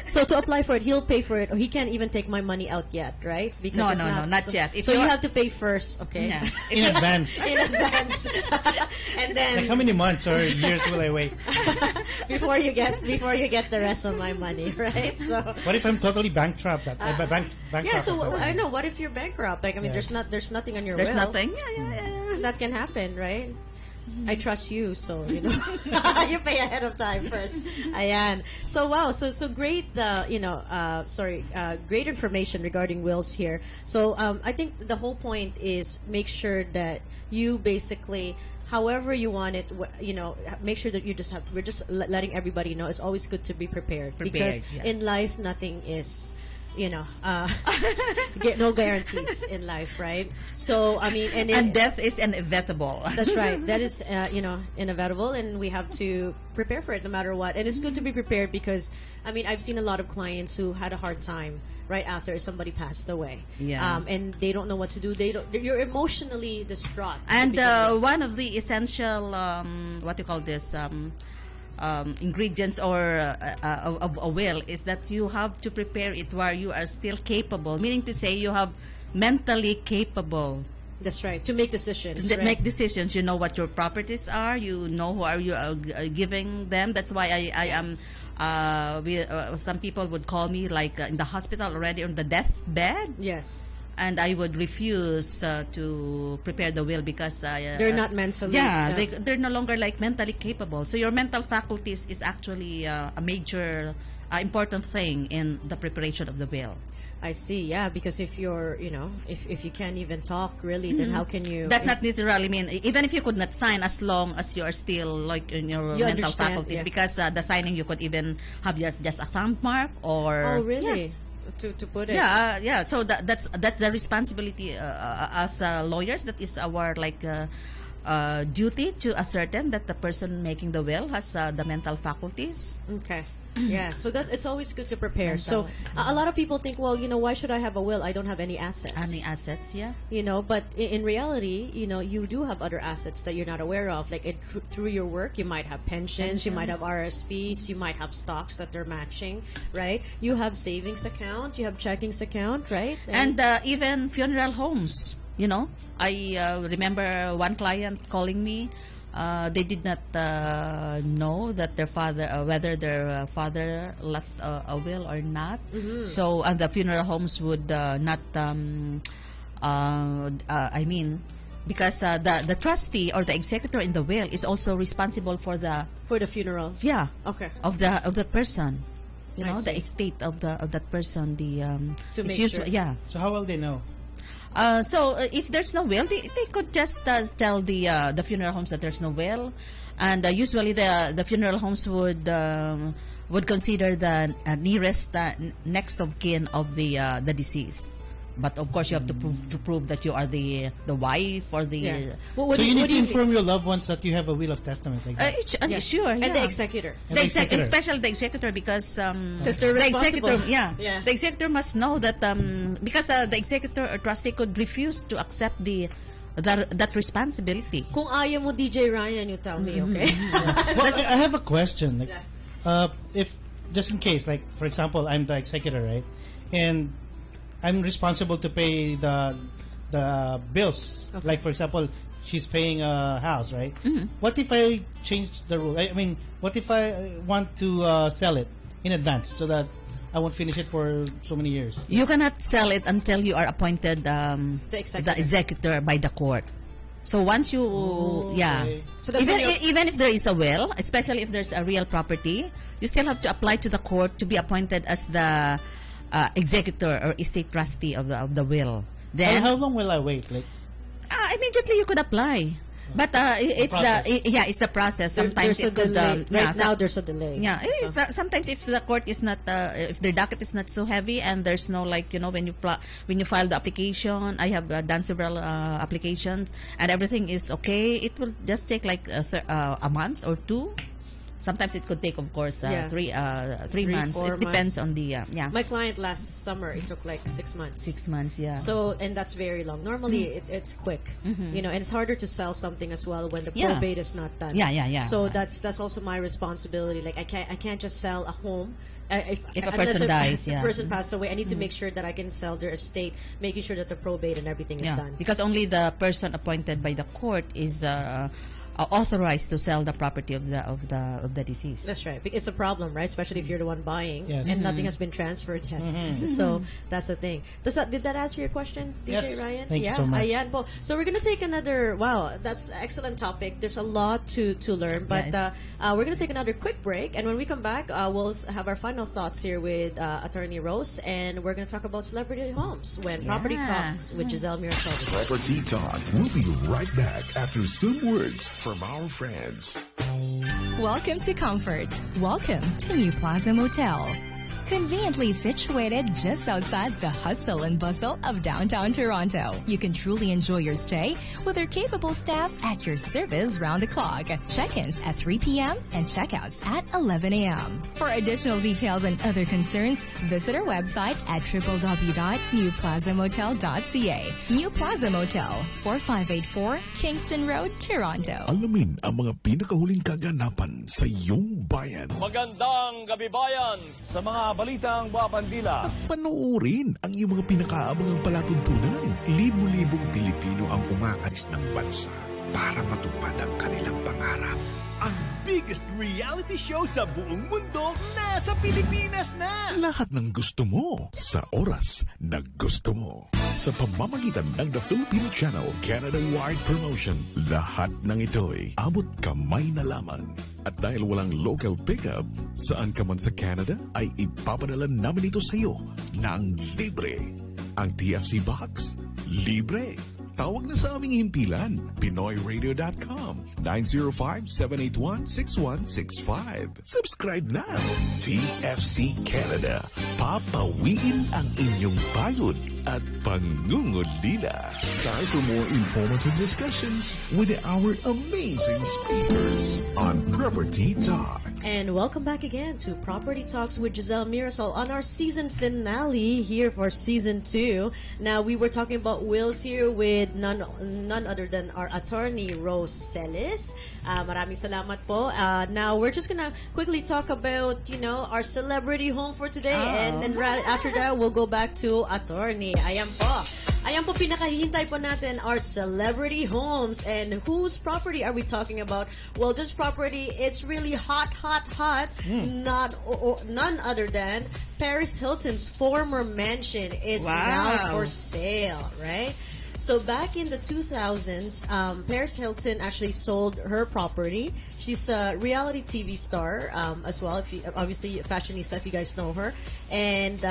so to apply for it, he'll pay for it, or he can't even take my money out yet, right? Because no, not yet. So you have to pay first, okay? Yeah. In advance. In advance. And then Like how many months or years will I wait? before you get the rest of my money, right? So What if I'm totally bankrupt? Bankrupt. yeah, so I know. What if you're bankrupt? Like, I mean, Yes. there's nothing on your There's will. nothing. Yeah. That can happen, right? I trust you, so you pay ahead of time first. Ayan. So wow, so great. Great information regarding wills here. So I think the whole point is make sure that you basically, however you want it, make sure that we're just letting everybody know it's always good to be prepared because yeah. in life nothing is. No guarantees in life, right? So I mean, And death is inevitable. that's right. That is, inevitable, and we have to prepare for it no matter what. And it's good to be prepared because, I mean, I've seen a lot of clients who had a hard time right after somebody passed away. Yeah. And they don't know what to do. You're emotionally distraught. And one of the essential, ingredients or of a will is that you have to prepare it while you are still capable, meaning to say you have mentally capable. That's right. To make decisions. To right? make decisions. You know what your properties are. You know who are you giving them. That's why I am. Some people would call me like in the hospital already on the deathbed. Yes. And I would refuse to prepare the will because they're not mentally. Yeah, they're no longer like mentally capable. So your mental faculties is actually a major important thing in the preparation of the will. I see. Yeah, because if you're, if you can't even talk really, then how can you? That's not necessarily mean even if you could not sign as long as you are still like in your You mental understand, faculties yeah. because the signing you could even have just a thumb mark or. Oh, really? Yeah. To put it. Yeah. So that's the responsibility as lawyers. That is our duty to ascertain that the person making the will has the mental faculties. Okay. Yeah, so it's always good to prepare. Mental. So a lot of people think, well, why should I have a will? I don't have any assets. Any assets, yeah. But in reality, you do have other assets that you're not aware of. Like through your work, you might have pensions, you might have RSPs, you might have stocks that they're matching, right? You have savings account, you have checkings account, right? And even funeral homes. I remember one client calling me. They did not know that their father, whether their father left a will or not. Mm-hmm. So, and the funeral homes would not. Because the trustee or the executor in the will is also responsible for the funeral. Yeah. Okay. Of the person. I The see. estate of that person. To make sure. Yeah. So how will they know? So if there's no will, they could just tell the funeral homes that there's no will, and usually the funeral homes would consider the nearest next of kin of the deceased. But of course, you have to prove that you are the wife or the. Yeah. So you need to inform your loved ones that you have a will of testament like that. Sure, yeah. And the executor. And the executor. Especially the executor because they're the executor, responsible. Yeah. the executor must know that because the executor or trustee could refuse to accept that responsibility. Kung ayaw mo, DJ Ryan, you tell me, okay? Well, I have a question. Like, if just in case, like for example, I'm the executor, right, and I'm responsible to pay the bills. Okay. Like for example, she's paying a house, right? What if I change the rule? I mean, what if I want to sell it in advance so that I won't finish it for so many years? You cannot sell it until you are appointed The the executor by the court. So once you, okay. So that's when even if there is a will, especially if there's a real property, you still have to apply to the court to be appointed as the executor or estate trustee of the will. Then How long will I wait? Like, immediately you could apply. But it's it's the process. Sometimes there's a it could delay. Right yeah, now there's a delay. yeah, sometimes if the court is not if their docket is not so heavy and there's no, like, when you file the application, I have done several applications and everything is okay, it will just take like a month or two. Sometimes it could take, of course, 3 months. 4 It depends months. on the My client last summer, it took like 6 months. 6 months. Yeah. So, and that's very long. Normally, it's quick, and it's harder to sell something as well when the probate is not done. Yeah. So that's also my responsibility. Like I can't just sell a home. If a person dies, a person passed away, I need to make sure that I can sell their estate, making sure that the probate and everything is done. Because only the person appointed by the court is authorized to sell the property of the deceased. That's right. It's a problem, right? Especially if you're the one buying, Yes. and nothing has been transferred yet. So that's the thing. Did that answer your question, DJ Yes. Ryan? Thank you so much. Ayan po. So we're gonna take another. Wow, that's an excellent topic. There's a lot to learn, but we're gonna take another quick break, and when we come back, we'll have our final thoughts here with Attorney Rose, and we're gonna talk about celebrity homes when Property Talks with Giselle Mirasol. Property Talk. We'll be right back after some words from our friends. Welcome to Comfort. Welcome to New Plaza Motel. Conveniently situated just outside the hustle and bustle of downtown Toronto, you can truly enjoy your stay with our capable staff at your service round the clock. Check-ins at 3 p.m. and checkouts at 11 a.m. For additional details and other concerns, visit our website at www.newplazamotel.ca. New Plaza Motel, 4584 Kingston Road, Toronto. Alamin ang mga pinakahuling kaganapan sa iyong bayan. Magandang gabi bayan sa mga balitang babandila. At panoorin ang iyong mga pinakaabangang palatuntunan. Libo-libong Pilipino ang umaalis ng bansa para matupad ang kanilang pangarap. Ang biggest reality show sa buong mundo nasa Pilipinas na! Lahat ng gusto mo sa oras na gusto mo. Sa pamamagitan ng The Filipino Channel Canada-wide promotion, lahat ng ito'y abot kamay na lamang. At dahil walang local pickup, saan ka man sa Canada ay ipapadala namin ito sa iyo ng libre. Ang TFC box, libre. Tawag na sa aming himpilan, PinoyRadio.com, 905-781-6165. Subscribe na! TFC Canada, papawiin ang inyong pagod at pangungulila. Time for more informative discussions with our amazing speakers on Property Talk. And welcome back again to Property Talks with Giselle Mirasol on our season finale here for season 2. Now, we were talking about wills here with none other than our attorney, Rose Celis. Maraming salamat po. Now, we're just gonna quickly talk about, our celebrity home for today. And then right after that, we'll go back to attorney. Ayan po. Ayan po, pinakahihintay po natin our celebrity homes. And whose property are we talking about? Well, this property, it's really hot. None other than Paris Hilton's former mansion is now for sale, right? So back in the 2000s, Paris Hilton actually sold her property. She's a reality TV star as well. Obviously, fashionista, if you guys know her. And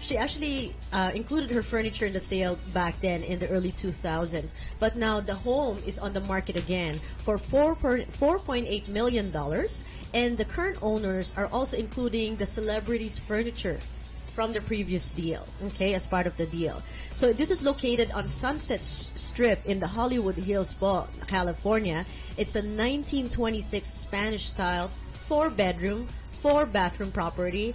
she actually included her furniture in the sale back then in the early 2000s. But now the home is on the market again for $4.8 million. And the current owners are also including the celebrities' furniture from the previous deal, okay, as part of the deal. So this is located on Sunset Strip in the Hollywood Hills, California. It's a 1926 Spanish-style 4-bedroom, 4-bathroom property.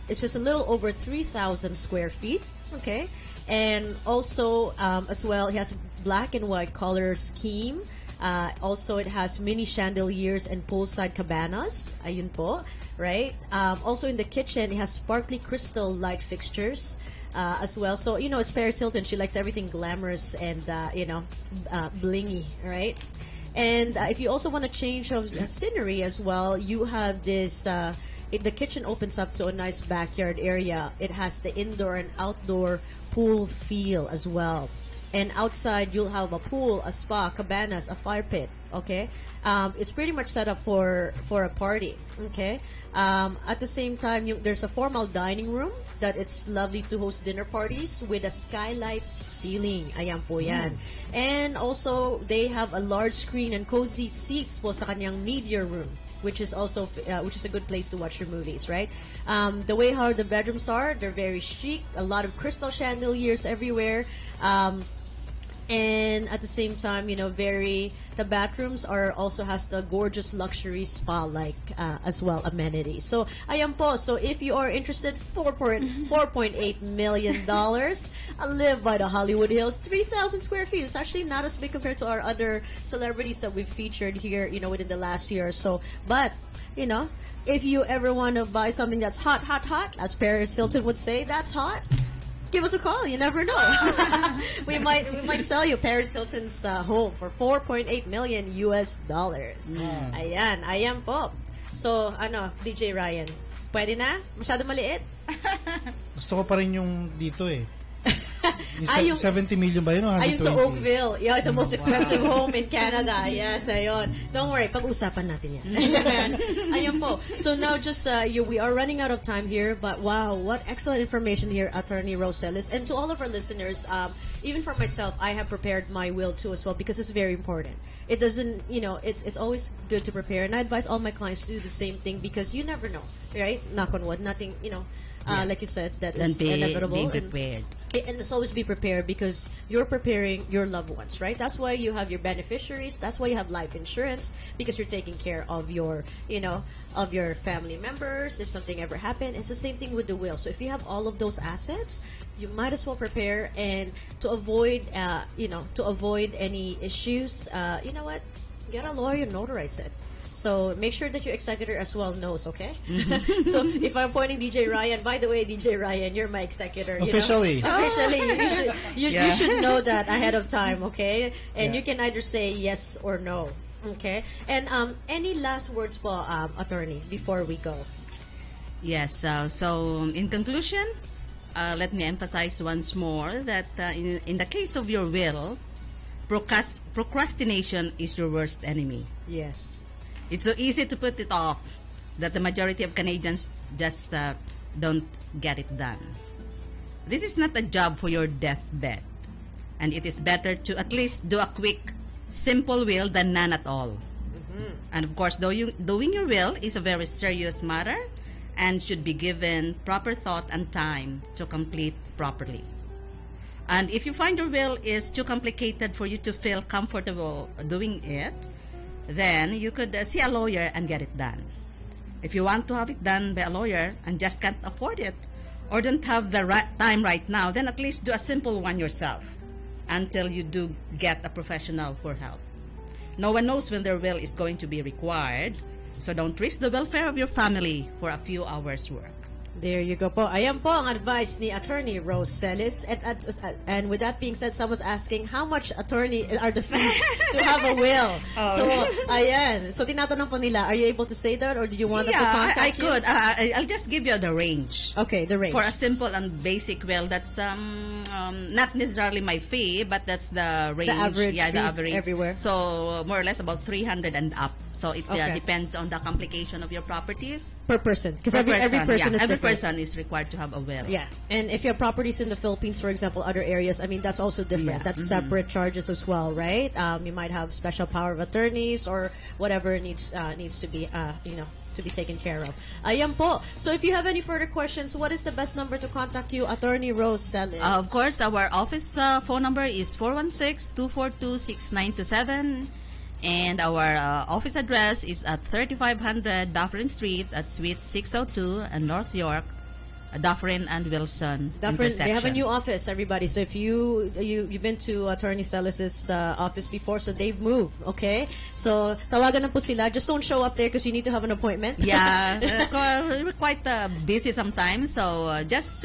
It's just a little over 3,000 square feet, okay? And also, as well, it has black and white color scheme. Also, it has mini chandeliers and poolside cabanas. Ayun po, right? Also, in the kitchen, it has sparkly crystal light fixtures. as well. So, it's Paris Hilton. She likes everything glamorous and, blingy, right? And if you also want to change of scenery as well, you have this, the kitchen opens up to a nice backyard area. It has the indoor and outdoor pool feel as well. And outside, you'll have a pool, a spa, cabanas, a fire pit. Okay, it's pretty much set up for a party. Okay, at the same time, there's a formal dining room that it's lovely to host dinner parties with a skylight ceiling. Ayan po yan. And also, they have a large screen and cozy seats po sa kanyang media room, which is also which is a good place to watch your movies, right? The way how the bedrooms are, they're very chic. A lot of crystal chandeliers everywhere. And at the same time, the bathrooms also has the gorgeous luxury spa-like as well amenities. So, ayan po. So, if you are interested, $4.8 million, live by the Hollywood Hills, 3,000 square feet. It's actually not as big compared to our other celebrities that we've featured here, within the last year or so. But, if you ever want to buy something that's hot, as Paris Hilton would say, that's hot, give us a call. You never know. we might sell you Paris Hilton's home for $4.8 million. Ayan po. So, DJ Ryan, pwede na? Masyado maliit? Gusto ko pa rin yung dito eh. Yung 70 million ba yun? Ayun sa Oakville. Yeah, the most expensive home in Canada. Yes, ayun. Don't worry, pag-usapan natin yan. Ayun po. So now just, we are running out of time here, but wow, what excellent information here, Attorney Rose Ellis. And to all of our listeners, even for myself, I have prepared my will too as well because it's very important. It doesn't, it's always good to prepare. And I advise all my clients to do the same thing because you never know, right? Knock on wood, nothing, like you said, that is inevitable. Be prepared. And it's always be prepared because you're preparing your loved ones, right? That's why you have your beneficiaries. That's why you have life insurance because you're taking care of your, of your family members. If something ever happened, it's the same thing with the will. So if you have all of those assets, you might as well prepare and to avoid, to avoid any issues. You know what? Get a lawyer, notarize it. So make sure that your executor as well knows, okay? So if I'm appointing DJ Ryan, by the way, DJ Ryan, you're my executor. Officially. Officially, you should know that ahead of time, okay? And you can either say yes or no, okay? And any last words po, attorney, before we go? Yes. So in conclusion, let me emphasize once more that in the case of your will, procrastination is your worst enemy. Yes. It's so easy to put it off that the majority of Canadians just don't get it done. This is not a job for your deathbed, and it is better to at least do a quick, simple will than none at all. And of course, doing your will is a very serious matter and should be given proper thought and time to complete properly. And if you find your will is too complicated for you to feel comfortable doing it, then you could see a lawyer and get it done. If you want to have it done by a lawyer and just can't afford it or don't have the time right now, then at least do a simple one yourself until you do get a professional for help. No one knows when their will is going to be required, so don't risk the welfare of your family for a few hours' work. There you go po. Ayan po ang advice ni Attorney Rose Ellis. And with that being said, someone's asking how much attorney are the fees to have a will. So, ayan. So, tinatanong po nila, are you able to say that or do you want them to contact you? I could. I'll just give you the range. Okay, the range. For a simple and basic will, that's not necessarily my fee, but that's the range. The average the fees average. everywhere. So, more or less about 300 and up. So it depends on the complication of your properties. Per person. Because every person is different. Every person is required to have a will. Yeah. And if you have properties in the Philippines, for example, other areas, I mean, that's also different. That's separate charges as well, right? You might have special power of attorneys or whatever needs to be, to be taken care of. Ayan po. So if you have any further questions, what is the best number to contact you, Attorney Rose Ellis? Of course, our office phone number is 416-242-6927. And our office address is at 3500 Dufferin Street at Suite 602 in North York, Dufferin and Wilson Dufferin, intersection. they have a new office, everybody. So if you've been to Attorney Celis's office before, so they've moved, okay? So tawagan na po sila. Just don't show up there because you need to have an appointment. Yeah, we're quite busy sometimes, so just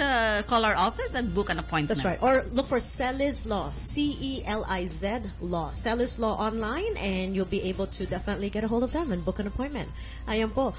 call our office and book an appointment. That's right. Or look for Celis Law, CELIZ Law. Celis Law online, and you'll be able to definitely get a hold of them and book an appointment. Ayan po.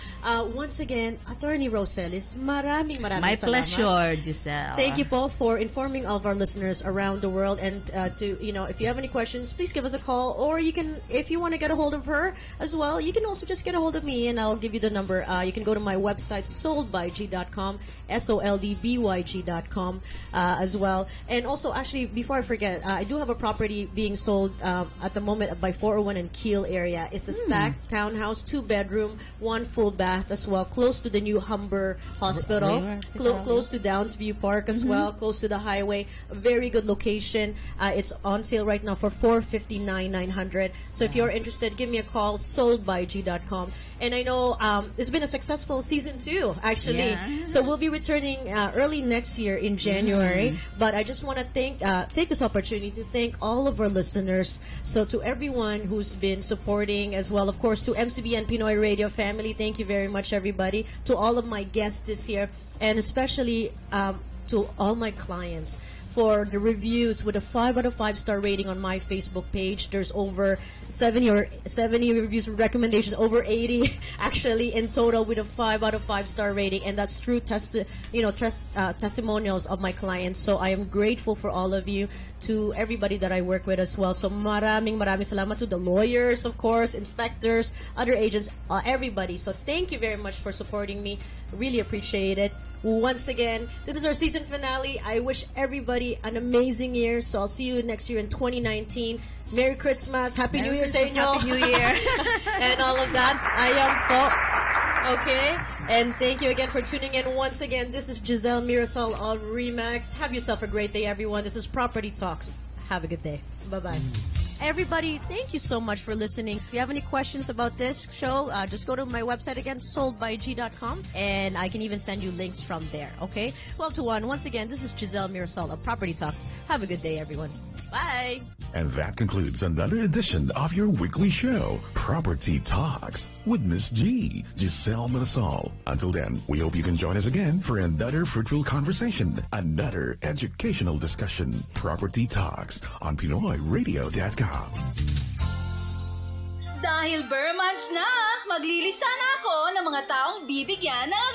Once again, Attorney Rose Celis, maraming My salamat. pleasure, Giselle. Thank you po for informing all of our listeners around the world. And if you have any questions, please give us a call. Or you can, if you want to get a hold of her as well, you can also just get a hold of me, and I'll give you the number. You can go to my website, soldbyg.com, SOLDBYG.com as well. And also, actually, before I forget, I do have a property being sold at the moment by 401 in Kiel area. It's a stacked townhouse, 2-bedroom, 1 full bath as well, close to the new Humber Hospital. Close to Downsview Park as well, close to the highway. A very good location. It's on sale right now for $459,900. So if you're interested, give me a call, soldbyg.com. And I know it's been a successful season 2, actually. Yeah. So we'll be returning early next year in January. But I just want to take this opportunity to thank all of our listeners. So to everyone who's been supporting as well, of course, to MCBN Pinoy Radio family, thank you very much, everybody. To all of my guests this year, and especially to all my clients for the reviews with a 5 out of 5 star rating on my Facebook page. There's over 70 reviews, recommendation, over 80 actually in total with a 5 out of 5 star rating, and that's true testimonials of my clients. So I am grateful for all of you, to everybody that I work with as well. So maraming salamat to the lawyers, of course, inspectors, other agents, everybody. So thank you very much for supporting me. Really appreciate it. Once again, this is our season finale. I wish everybody an amazing year. So I'll see you next year in 2019. Merry Christmas, Happy New Year sa inyo. Happy New Year. And all of that. Ayan po. Okay? And thank you again for tuning in. Once again, this is Giselle Mirasol of Remax. Have yourself a great day, everyone. This is Property Talks. Have a good day. Bye-bye. Everybody, thank you so much for listening. If you have any questions about this show, just go to my website again, soldbyg.com, and I can even send you links from there, okay? 12 to 1. Once again, this is Giselle Mirasol of Property Talks. Have a good day, everyone. Bye! And that concludes another edition of your weekly show, Property Talks, with Miss G, Giselle Mirasol. Until then, we hope you can join us again for another fruitful conversation, another educational discussion. Property Talks on PinoyRadio.com. Dahil Burr months na, maglilista na ako ng mga taong bibigyan ng